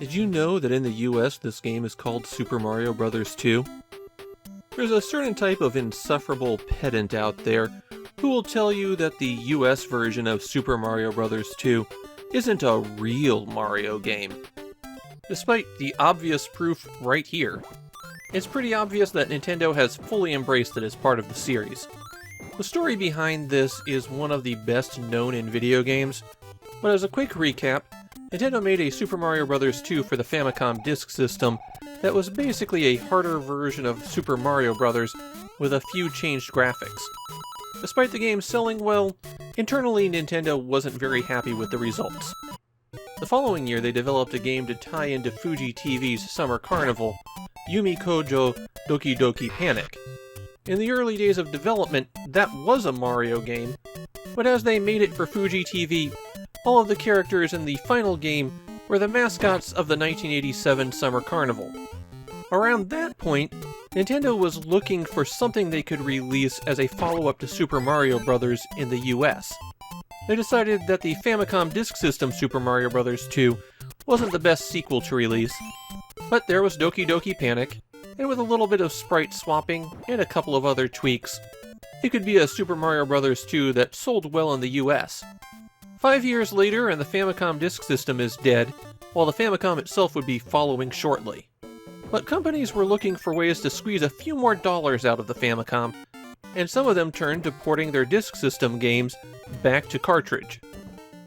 Did you know that in the US this game is called Super Mario Bros. 2? There's a certain type of insufferable pedant out there who will tell you that the US version of Super Mario Bros. 2 isn't a real Mario game. Despite the obvious proof right here, it's pretty obvious that Nintendo has fully embraced it as part of the series. The story behind this is one of the best known in video games, but as a quick recap, Nintendo made a Super Mario Bros. 2 for the Famicom Disk System that was basically a harder version of Super Mario Bros. With a few changed graphics. Despite the game selling well, internally Nintendo wasn't very happy with the results. The following year they developed a game to tie into Fuji TV's Summer Carnival, Yumi Kojo Doki Doki Panic. In the early days of development, that was a Mario game, but as they made it for Fuji TV, all of the characters in the final game were the mascots of the 1987 Summer Carnival. Around that point, Nintendo was looking for something they could release as a follow-up to Super Mario Bros. In the US. They decided that the Famicom Disk System Super Mario Bros. 2 wasn't the best sequel to release, but there was Doki Doki Panic, and with a little bit of sprite swapping and a couple of other tweaks, it could be a Super Mario Bros. 2 that sold well in the US. 5 years later and the Famicom Disk System is dead, while the Famicom itself would be following shortly. But companies were looking for ways to squeeze a few more dollars out of the Famicom, and some of them turned to porting their Disk System games back to cartridge.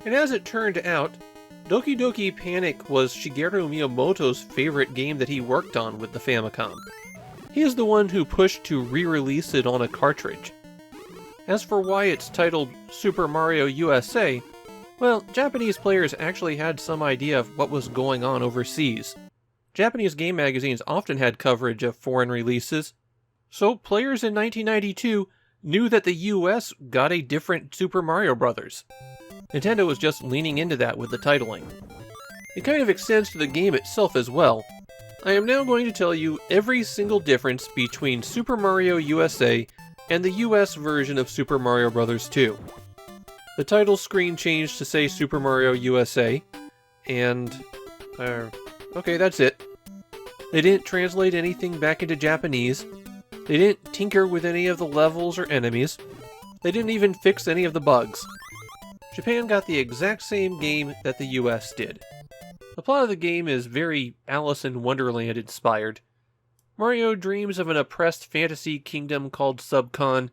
And as it turned out, Doki Doki Panic was Shigeru Miyamoto's favorite game that he worked on with the Famicom. He is the one who pushed to re-release it on a cartridge. As for why it's titled Super Mario USA, well, Japanese players actually had some idea of what was going on overseas. Japanese game magazines often had coverage of foreign releases, so players in 1992 knew that the US got a different Super Mario Bros. Nintendo was just leaning into that with the titling. It kind of extends to the game itself as well. I am now going to tell you every single difference between Super Mario USA and the US version of Super Mario Bros. 2. The title screen changed to say Super Mario USA, and okay, that's it. They didn't translate anything back into Japanese. They didn't tinker with any of the levels or enemies. They didn't even fix any of the bugs. Japan got the exact same game that the US did. The plot of the game is very Alice in Wonderland inspired. Mario dreams of an oppressed fantasy kingdom called Subcon,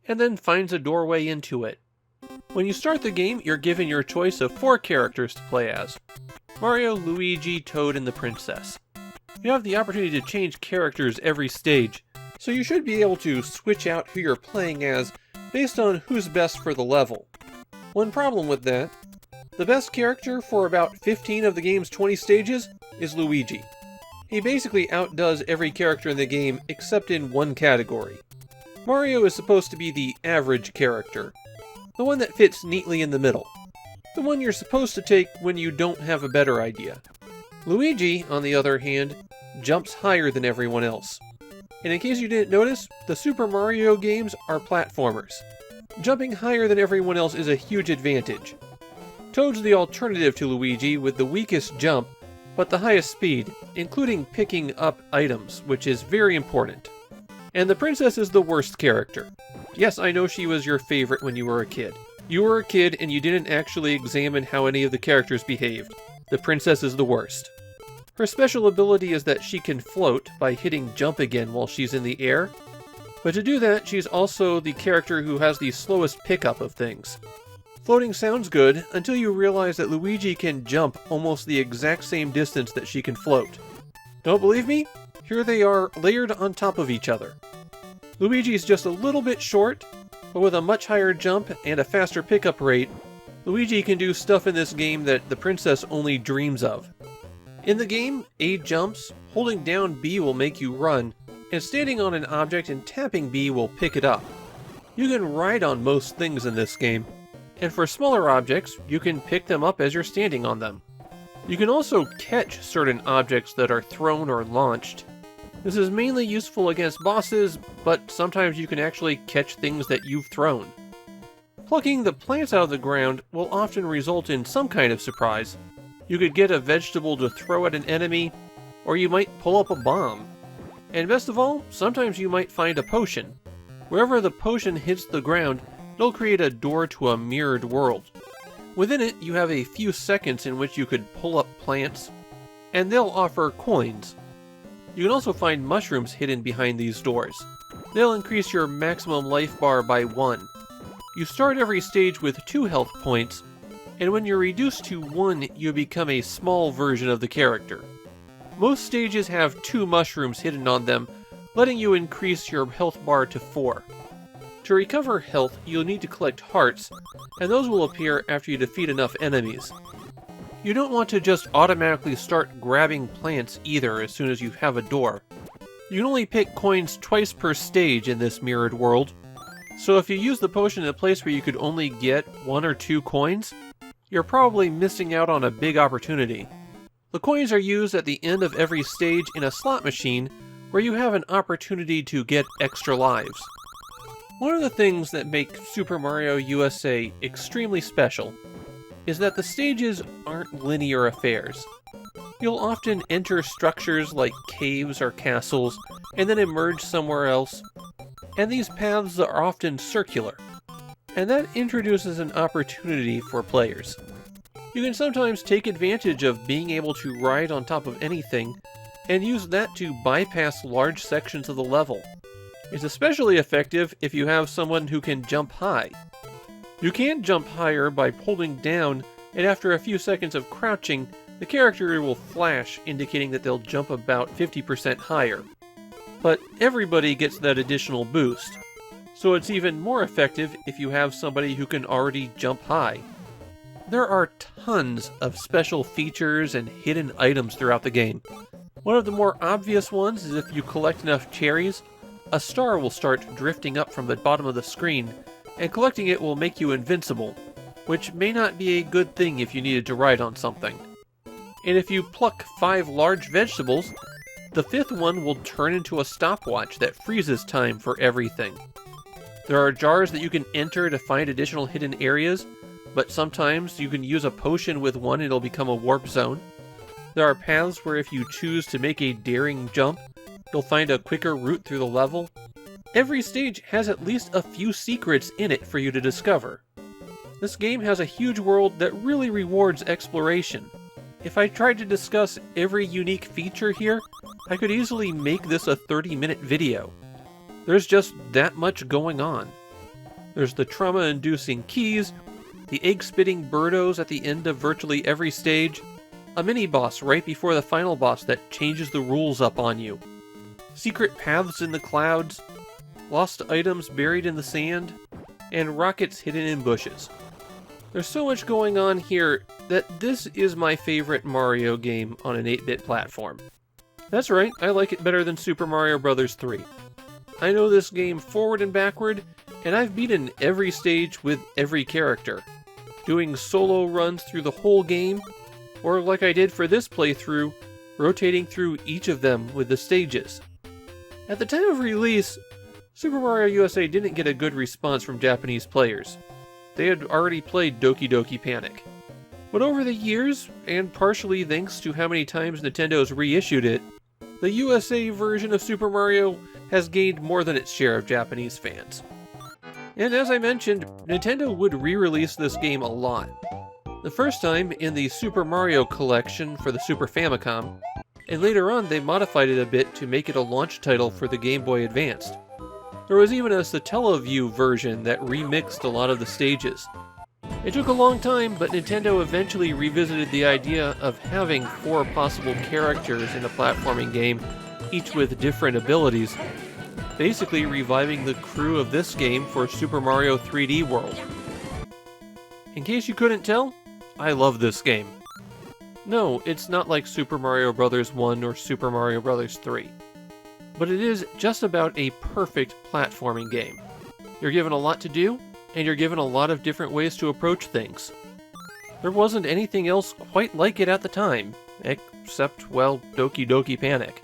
and then finds a doorway into it. When you start the game, you're given your choice of 4 characters to play as: Mario, Luigi, Toad, and the Princess. You have the opportunity to change characters every stage, so you should be able to switch out who you're playing as based on who's best for the level. One problem with that: the best character for about 15 of the game's 20 stages is Luigi. He basically outdoes every character in the game except in one category. Mario is supposed to be the average character, the one that fits neatly in the middle, the one you're supposed to take when you don't have a better idea. Luigi, on the other hand, jumps higher than everyone else. And in case you didn't notice, the Super Mario games are platformers. Jumping higher than everyone else is a huge advantage. Toad's the alternative to Luigi with the weakest jump, but the highest speed, including picking up items, which is very important. And the Princess is the worst character. Yes, I know she was your favorite when you were a kid. You were a kid and you didn't actually examine how any of the characters behaved. The Princess is the worst. Her special ability is that she can float by hitting jump again while she's in the air, but to do that she's also the character who has the slowest pickup of things. Floating sounds good until you realize that Luigi can jump almost the exact same distance that she can float. Don't believe me? Here they are layered on top of each other. Luigi's just a little bit short, but with a much higher jump and a faster pickup rate, Luigi can do stuff in this game that the Princess only dreams of. In the game, A jumps, holding down B will make you run, and standing on an object and tapping B will pick it up. You can ride on most things in this game, and for smaller objects, you can pick them up as you're standing on them. You can also catch certain objects that are thrown or launched. This is mainly useful against bosses, but sometimes you can actually catch things that you've thrown. Plucking the plants out of the ground will often result in some kind of surprise, You could get a vegetable to throw at an enemy, or you might pull up a bomb. And best of all, sometimes you might find a potion. Wherever the potion hits the ground, it'll create a door to a mirrored world. Within it, you have a few seconds in which you could pull up plants, and they'll offer coins. You can also find mushrooms hidden behind these doors. They'll increase your maximum life bar by 1. You start every stage with 2 health points, and when you're reduced to 1, you become a small version of the character. Most stages have 2 mushrooms hidden on them, letting you increase your health bar to 4. To recover health, you'll need to collect hearts, and those will appear after you defeat enough enemies. You don't want to just automatically start grabbing plants either as soon as you have a door. You can only pick coins twice per stage in this mirrored world, so if you use the potion in a place where you could only get 1 or 2 coins, you're probably missing out on a big opportunity. The coins are used at the end of every stage in a slot machine where you have an opportunity to get extra lives. One of the things that make Super Mario USA extremely special is that the stages aren't linear affairs. You'll often enter structures like caves or castles and then emerge somewhere else, and these paths are often circular, and that introduces an opportunity for players. You can sometimes take advantage of being able to ride on top of anything and use that to bypass large sections of the level. It's especially effective if you have someone who can jump high. You can jump higher by pulling down, and after a few seconds of crouching, the character will flash, indicating that they'll jump about 50% higher. But everybody gets that additional boost, so it's even more effective if you have somebody who can already jump high. There are tons of special features and hidden items throughout the game. One of the more obvious ones is if you collect enough cherries, a star will start drifting up from the bottom of the screen, and collecting it will make you invincible, which may not be a good thing if you needed to ride on something. And if you pluck 5 large vegetables, the 5th one will turn into a stopwatch that freezes time for everything. There are jars that you can enter to find additional hidden areas, but sometimes you can use a potion with one and it'll become a warp zone. There are paths where if you choose to make a daring jump, you'll find a quicker route through the level. Every stage has at least a few secrets in it for you to discover. This game has a huge world that really rewards exploration. If I tried to discuss every unique feature here, I could easily make this a 30-minute video. There's just that much going on. There's the trauma-inducing keys, the egg-spitting birdos at the end of virtually every stage, a mini-boss right before the final boss that changes the rules up on you, secret paths in the clouds, lost items buried in the sand, and rockets hidden in bushes. There's so much going on here that this is my favorite Mario game on an 8-bit platform. That's right, I like it better than Super Mario Bros. 3. I know this game forward and backward, and I've beaten every stage with every character, doing solo runs through the whole game, or like I did for this playthrough, rotating through each of them with the stages. At the time of release, Super Mario USA didn't get a good response from Japanese players. They had already played Doki Doki Panic. But over the years, and partially thanks to how many times Nintendo's reissued it, the USA version of Super Mario has gained more than its share of Japanese fans. And as I mentioned, Nintendo would re-release this game a lot. The first time in the Super Mario Collection for the Super Famicom, and later on they modified it a bit to make it a launch title for the Game Boy Advanced. There was even a Satellaview version that remixed a lot of the stages. It took a long time, but Nintendo eventually revisited the idea of having 4 possible characters in a platforming game, each with different abilities, basically reviving the crew of this game for Super Mario 3D World. In case you couldn't tell, I love this game. No, it's not like Super Mario Bros. 1 or Super Mario Bros. 3. But it is just about a perfect platforming game. You're given a lot to do, and you're given a lot of different ways to approach things. There wasn't anything else quite like it at the time, except, well, Doki Doki Panic.